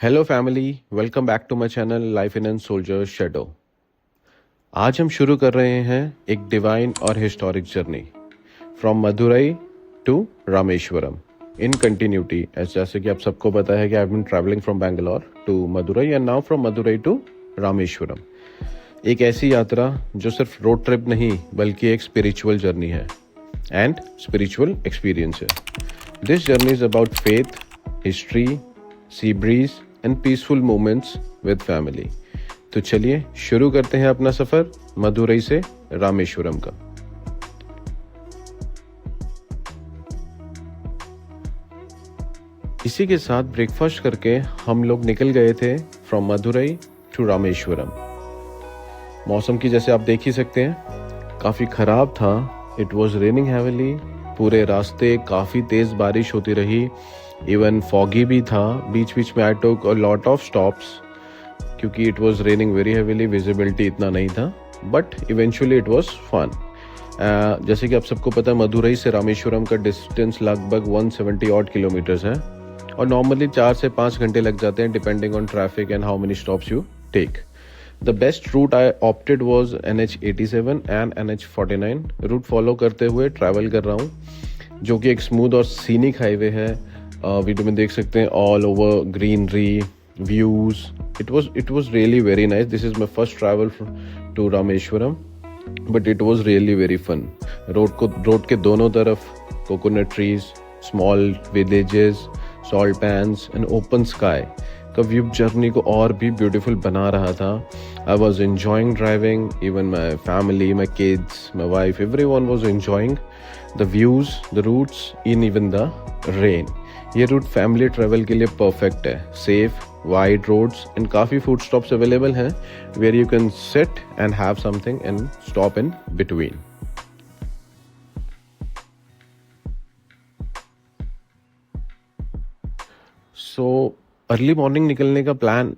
Hello family, welcome back to my channel life in an soldier shadow. आज हम शुरू कर रहे हैं एक डिवाइन और historic journey from Madurai to Rameswaram in continuity. जैसे कि आप सबको पता है कि I have been travelling from Bangalore to Madurai and now from Madurai to Rameswaram. एक ऐसी यात्रा जो सिर्फ रोड ट्रिप नहीं बल्कि एक स्पिरिचुअल जर्नी है एंड स्पिरिचुअल एक्सपीरियंस है। This journey is about faith, history, sea breeze and peaceful moments with family. तो चलिए शुरू करते हैं अपना सफर मदुरई से रामेश्वरम का। इसी के साथ ब्रेकफास्ट करके हम लोग निकल गए थे फ्रॉम मदुरई टू रामेश्वरम। मौसम की जैसे आप देख ही सकते हैं काफ़ी ख़राब था। It was raining heavily. पूरे रास्ते काफ़ी तेज़ बारिश होती रही। इवन फॉगी भी था। बीच बीच में I took a lot of stops क्योंकि it was raining very heavily. Visibility इतना नहीं था but eventually it was fun. जैसे कि आप सबको पता है मदुरई से रामेश्वरम का डिस्टेंस लगभग 170 ऑड किलोमीटर्स है और नॉर्मली 4 से 5 घंटे लग जाते हैं depending on traffic and how many stops you take. The best route I opted was NH87 and NH49 route follow करते हुए ट्रैवल कर रहा हूँ, जो कि एक स्मूथ और सीनिक हाईवे है। वीडियो में देख सकते हैं all over greenery, views. It was really very nice. This is my first travel to Rameshwaram but it was really very fun. Road के दोनों तरफ coconut trees, small villages, salt pans and open sky का view journey को और भी beautiful बना रहा था। I was enjoying driving, even my family, my kids, my wife, everyone was enjoying the views, the routes in even the rain. ये route family travel के लिए परफेक्ट है। सेफ, वाइड रोड्स एंड काफ़ी food stops available हैं where you can sit and have something and stop in between. So early morning निकलने का plan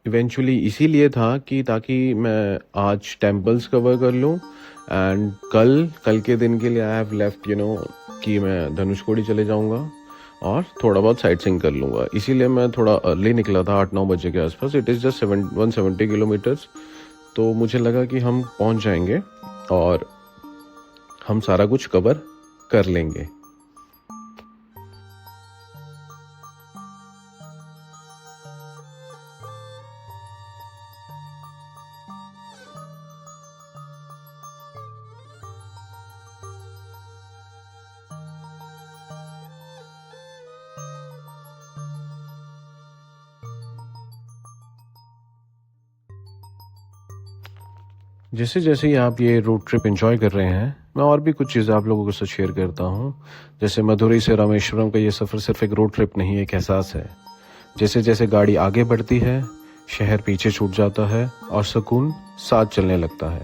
eventually इसीलिए था कि ताकि मैं आज टेम्पल्स कवर कर लूँ एंड कल के दिन के लिए आई हैव लेफ्ट कि मैं धनुषकोडी चले जाऊँगा और थोड़ा बहुत साइट सीइंग कर लूँगा। इसीलिए मैं थोड़ा अर्ली निकला था, 8-9 बजे के आसपास। It is just 170 kilometres. तो मुझे लगा कि हम पहुँच जाएंगे और हम सारा कुछ कवर कर लेंगे। जैसे जैसे ही आप ये रोड ट्रिप एंजॉय कर रहे हैं, मैं और भी कुछ चीज़ें आप लोगों के साथ शेयर करता हूँ। जैसे मदुरई से रामेश्वरम का ये सफ़र सिर्फ एक रोड ट्रिप नहीं, एक एहसास है। जैसे जैसे गाड़ी आगे बढ़ती है, शहर पीछे छूट जाता है और सुकून साथ चलने लगता है।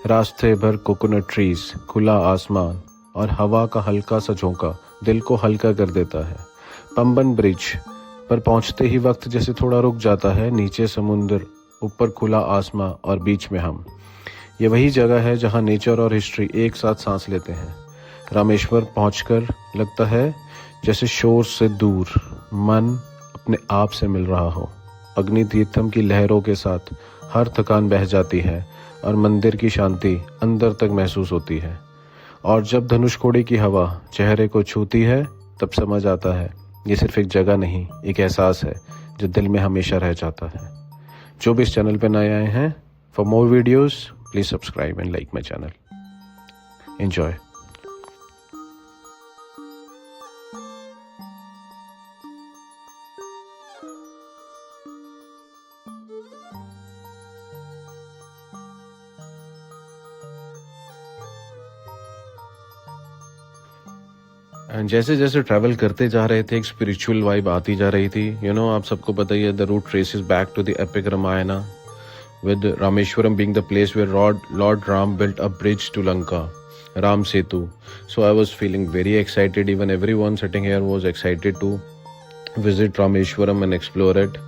रास्ते भर कोकोनट ट्रीज, खुला आसमान और हवा का हल्का सा झोंका दिल को हल्का कर देता है। पंबन ब्रिज पर पहुंचते ही वक्त जैसे थोड़ा रुक जाता है। नीचे समुद्र, ऊपर खुला आसमां और बीच में हम। ये वही जगह है जहां नेचर और हिस्ट्री एक साथ सांस लेते हैं। रामेश्वर पहुंचकर लगता है जैसे शोर से दूर मन अपने आप से मिल रहा हो। अग्नि तीर्थम की लहरों के साथ हर थकान बह जाती है और मंदिर की शांति अंदर तक महसूस होती है। और जब धनुषकोडी की हवा चेहरे को छूती है तब समझ आता है ये सिर्फ एक जगह नहीं, एक एहसास है जो दिल में हमेशा रह जाता है। जो भी इस चैनल पर नए आए हैं, for more videos please subscribe and like my channel. Enjoy. And जैसे जैसे ट्रैवल करते जा रहे थे एक स्पिरिचुअल वाइब आती जा रही थी। आप सबको पता ही है the route traces back to the epic Ramayana with Rameshwaram being the place where Lord Ram built a bridge to Lanka, Ram Setu. So I was feeling very excited. Even everyone sitting here was excited to visit Rameshwaram and explore it.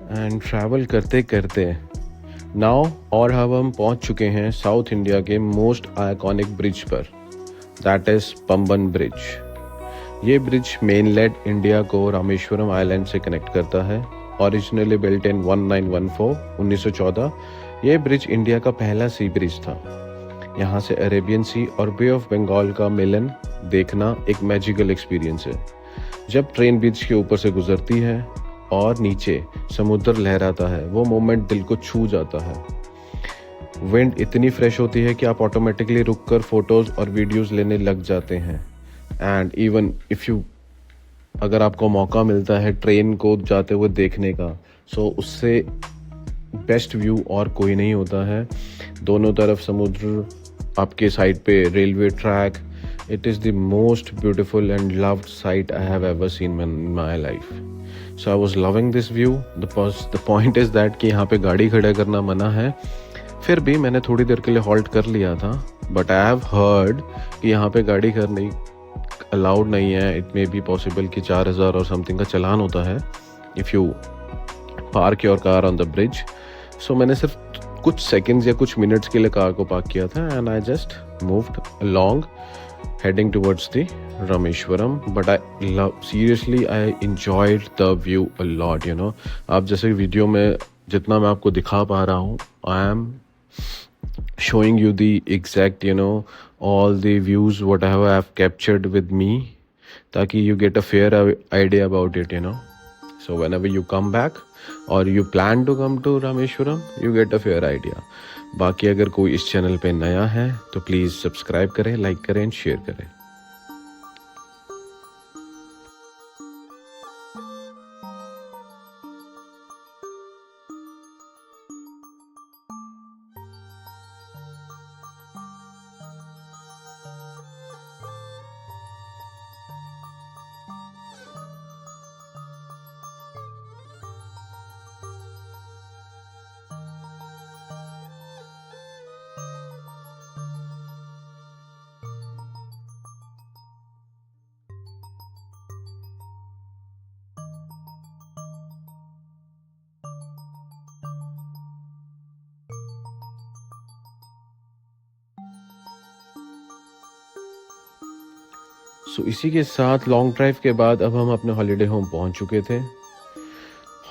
And travel करते करते now और अब हम पहुंच चुके हैं south India के most iconic bridge पर, दैट इज पंबन ब्रिज। ये ब्रिज मेनलैंड इंडिया को रामेश्वरम आइलैंड से कनेक्ट करता है। ओरिजिनली बिल्ट इन 1914, ये ब्रिज इंडिया का पहला सी ब्रिज था। यहाँ से अरेबियन सी और बे ऑफ बंगाल का मिलन देखना एक मैजिकल एक्सपीरियंस है। जब ट्रेन ब्रिज के ऊपर से गुजरती है और नीचे समुद्र लहराता है, वो मोमेंट दिल को छू जाता है। विंड इतनी फ्रेश होती है कि आप ऑटोमेटिकली रुककर फोटोज और वीडियोस लेने लग जाते हैं। एंड इवन इफ़ यू अगर आपको मौका मिलता है ट्रेन को जाते हुए देखने का, सो उससे बेस्ट व्यू और कोई नहीं होता है। दोनों तरफ समुद्र, आपके साइड पे railway track. It is the most beautiful and loved site I have ever seen in my life. So I was loving this view. The point is that कि यहाँ पे गाड़ी खड़ा करना मना है, फिर भी मैंने थोड़ी देर के लिए हॉल्ट कर लिया था। बट आई हैव हर्ड कि यहाँ पे गाड़ी करनी अलाउड नहीं है। इट मे बी पॉसिबल कि 4000 और समथिंग का चलान होता है if you park your car on the bridge. So मैंने सिर्फ कुछ सेकंड्स या कुछ मिनट्स के लिए कार को पार्क किया था and I just moved along heading towards the Rameshwaram. But seriously I enjoyed the view a lot, you know. आप जैसे वीडियो में जितना मैं आपको दिखा पा रहा हूँ, I am showing you the exact, you know, all the views whatever I have captured with me, ताकि you get a fair idea about it, you know. So whenever you come back or you plan to come to Rameshwaram, you get a fair idea. बाकी अगर कोई इस channel पे नया है तो please subscribe करें, लाइक करें एंड शेयर करें। सो इसी के साथ लॉन्ग ड्राइव के बाद अब हम अपने हॉलीडे होम पहुंच चुके थे।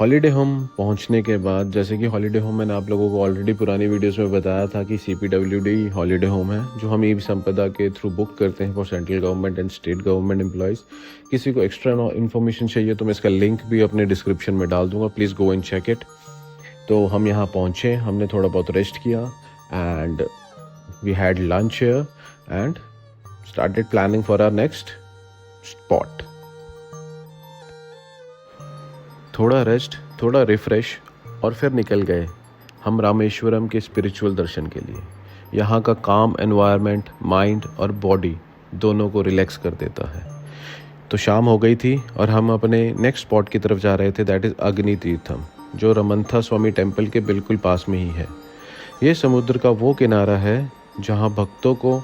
हॉलीडे होम पहुंचने के बाद, जैसे कि हॉलीडे होम मैंने आप लोगों को ऑलरेडी पुरानी वीडियोस में बताया था कि CPWD हॉलीडे होम है जो हम ई संपदा के थ्रू बुक करते हैं for central government and state government employees. किसी को एक्स्ट्रा इन्फॉर्मेशन चाहिए तो मैं इसका लिंक भी अपने डिस्क्रिप्शन में डाल दूंगा, please go and check it. तो हम यहाँ पहुँचे, हमने थोड़ा बहुत रेस्ट किया and we had lunch here and started planning for our next spot. थोड़ा रेस्ट, थोड़ा रिफ्रेश और फिर निकल गए हम रामेश्वरम के स्पिरिचुअल दर्शन के लिए। यहाँ का काम एनवायरनमेंट माइंड और बॉडी दोनों को रिलैक्स कर देता है। तो शाम हो गई थी और हम अपने नेक्स्ट स्पॉट की तरफ जा रहे थे, दैट इज़ अग्नि तीर्थम, जो रमन्था स्वामी टेम्पल के बिल्कुल पास में ही है। ये समुद्र का वो किनारा है जहाँ भक्तों को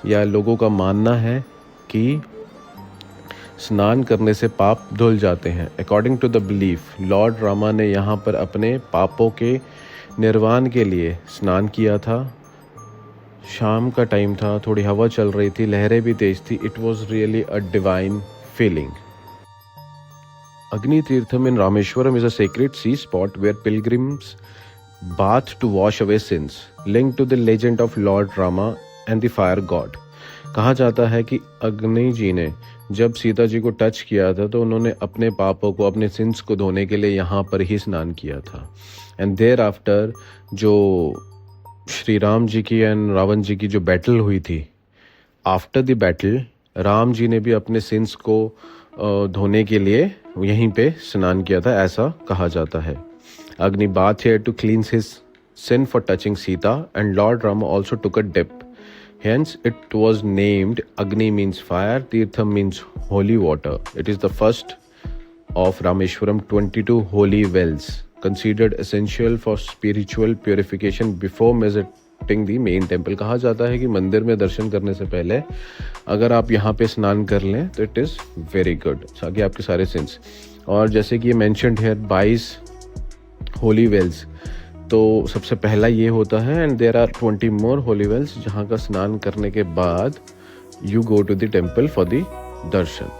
या लोगों का मानना है कि स्नान करने से पाप धुल जाते हैं। According to the belief, lord Rama ने यहाँ पर अपने पापों के निर्वाण के लिए स्नान किया था। शाम का टाइम था, थोड़ी हवा चल रही थी, लहरें भी तेज थी। It was really a divine feeling. Agni Tirtham in Rameshwaram is a sacred sea spot where pilgrims bath to wash away sins, linked to the legend of Lord Rama and the fire god. कहा जाता है कि अग्नि जी ने जब सीता जी को touch किया था तो उन्होंने अपने पापों को, अपने सिंस को धोने के लिए यहाँ पर ही स्नान किया था। एंड देयर आफ्टर जो श्री राम जी की एंड रावण जी की जो बैटल हुई थी, after the battle Ram ji ने भी अपने सिंस को धोने के लिए यहीं पे स्नान किया था, ऐसा कहा जाता है। Agni bathed here to cleanse his sin for touching Sita, and Lord Rama also took a dip. Hence, it was named Agni means fire, Tirtham means holy water. It is the first of Rameshwaram 22 holy wells, considered essential for spiritual purification before visiting the main temple. कहा जाता है कि मंदिर में दर्शन करने से पहले अगर आप यहाँ पे स्नान कर लें तो इट इज़ वेरी गुड, ताकि आपके सारे सिंस। और जैसे कि ये मैंशनड है 22 होली वेल्स, तो सबसे पहला ये होता है, and there are 20 more holy wells जहाँ का स्नान करने के बाद you go to the temple for the darshan.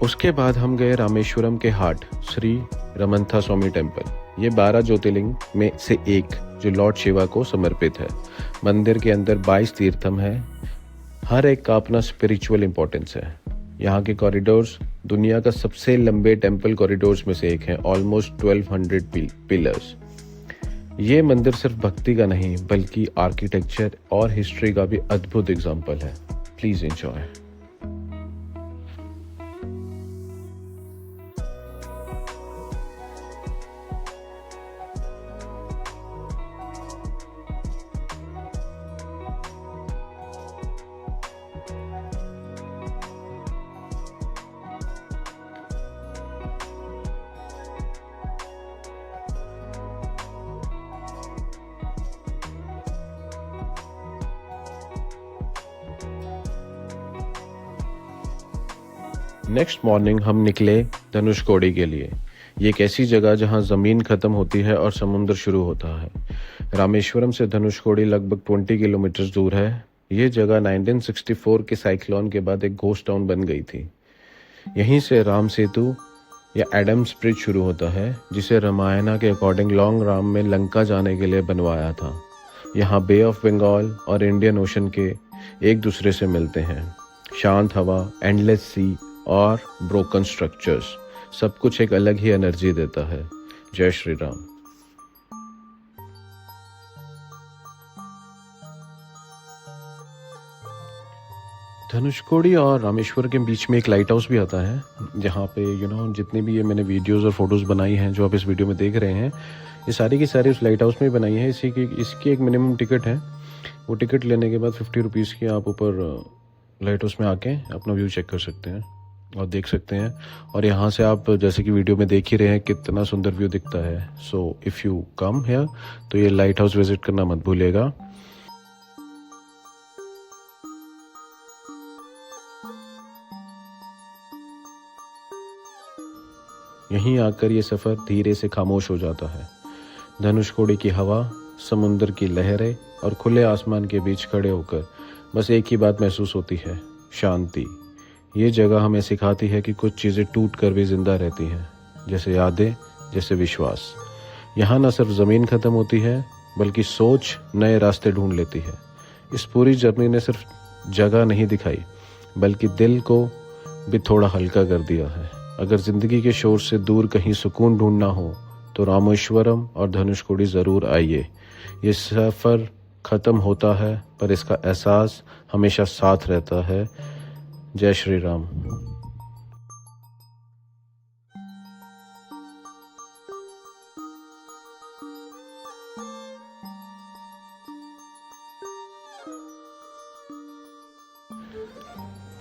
उसके बाद हम गए रामेश्वरम के हाट श्री रमन्था स्वामी टेम्पल। ये 12 ज्योतिर्लिंग में से एक जो लॉर्ड शिवा को समर्पित है। मंदिर के अंदर 22 तीर्थम है, हर एक का अपना स्पिरिचुअल इम्पोर्टेंस है। यहाँ के कॉरिडोर्स दुनिया का सबसे लंबे टेम्पल कॉरिडोर्स में से एक है, ऑलमोस्ट 1200 पिलर्स। ये मंदिर सिर्फ भक्ति का नहीं बल्कि आर्किटेक्चर और हिस्ट्री का भी अद्भुत एग्जाम्पल है। Please enjoy. नेक्स्ट मॉर्निंग हम निकले धनुषकोडी के लिए। ये एक ऐसी जगह जहाँ ज़मीन ख़त्म होती है और समुद्र शुरू होता है। रामेश्वरम से धनुषकोडी लगभग 20 किलोमीटर दूर है। ये जगह 1964 के साइक्लोन के बाद एक घोस्ट टाउन बन गई थी। यहीं से राम सेतु या एडम्स ब्रिज शुरू होता है, जिसे रामायणा के अकॉर्डिंग लॉन्ग राम में लंका जाने के लिए बनवाया था। यहाँ बे ऑफ बंगाल और इंडियन ओशन के एक दूसरे से मिलते हैं। शांत हवा, एंडलेस सी और ब्रोकन स्ट्रक्चर्स, सब कुछ एक अलग ही एनर्जी देता है। जय श्री राम। धनुषकोडी और रामेश्वर के बीच में एक लाइट हाउस भी आता है, जहाँ पे जितनी भी ये मैंने वीडियोस और फोटोज़ बनाई हैं जो आप इस वीडियो में देख रहे हैं, ये सारी की सारी उस लाइट हाउस में बनाई है। इसकी एक मिनिमम टिकट है। वो टिकट लेने के बाद 50 रुपीज़ की आप ऊपर लाइट हाउस में आके अपना व्यू चेक कर सकते हैं और देख सकते हैं। और यहाँ से आप जैसे कि वीडियो में देख ही रहे हैं कितना सुंदर व्यू दिखता है। So if you come here तो ये लाइट हाउस विजिट करना मत भूलिएगा। यहीं आकर ये सफ़र धीरे से खामोश हो जाता है। धनुषकोडी की हवा, समुद्र की लहरें और खुले आसमान के बीच खड़े होकर बस एक ही बात महसूस होती है, शांति। ये जगह हमें सिखाती है कि कुछ चीज़ें टूट कर भी जिंदा रहती हैं, जैसे यादें, जैसे विश्वास। यहाँ न सिर्फ ज़मीन ख़त्म होती है बल्कि सोच नए रास्ते ढूंढ लेती है। इस पूरी जर्नी ने सिर्फ जगह नहीं दिखाई बल्कि दिल को भी थोड़ा हल्का कर दिया है। अगर ज़िंदगी के शोर से दूर कहीं सुकून ढूंढना हो तो रामेश्वरम और धनुषकोडी ज़रूर आइए। ये सफ़र ख़त्म होता है पर इसका एहसास हमेशा साथ रहता है। जय श्री राम।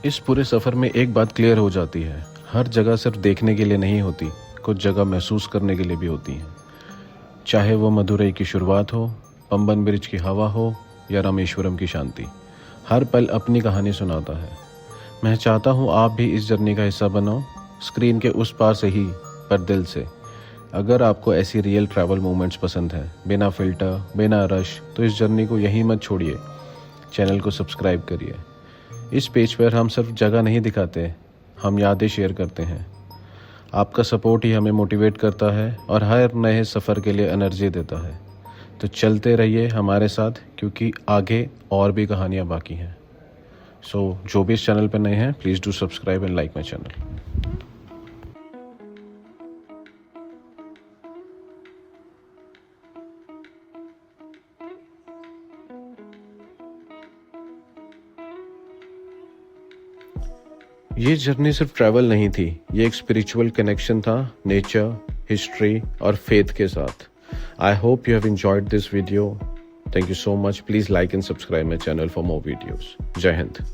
इस पूरे सफ़र में एक बात क्लियर हो जाती है, हर जगह सिर्फ देखने के लिए नहीं होती, कुछ जगह महसूस करने के लिए भी होती हैं। चाहे वो मदुरई की शुरुआत हो, पंबन ब्रिज की हवा हो या रामेश्वरम की शांति, हर पल अपनी कहानी सुनाता है। मैं चाहता हूँ आप भी इस जर्नी का हिस्सा बनो, स्क्रीन के उस पार से ही पर दिल से। अगर आपको ऐसी रियल ट्रैवल मोमेंट्स पसंद हैं, बिना फ़िल्टर, बिना रश, तो इस जर्नी को यहीं मत छोड़िए। चैनल को सब्सक्राइब करिए। इस पेज पर हम सिर्फ जगह नहीं दिखाते, हम यादें शेयर करते हैं। आपका सपोर्ट ही हमें मोटिवेट करता है और हर नए सफ़र के लिए एनर्जी देता है। तो चलते रहिए हमारे साथ, क्योंकि आगे और भी कहानियाँ बाकी हैं। सो जो भी इस चैनल पर नए हैं, please do subscribe and like my channel. ये जर्नी सिर्फ ट्रैवल नहीं थी, ये एक स्पिरिचुअल कनेक्शन था नेचर, हिस्ट्री और फेथ के साथ। I hope you have enjoyed this video. Thank you so much. Please like and subscribe my channel for more videos. Jai Hind.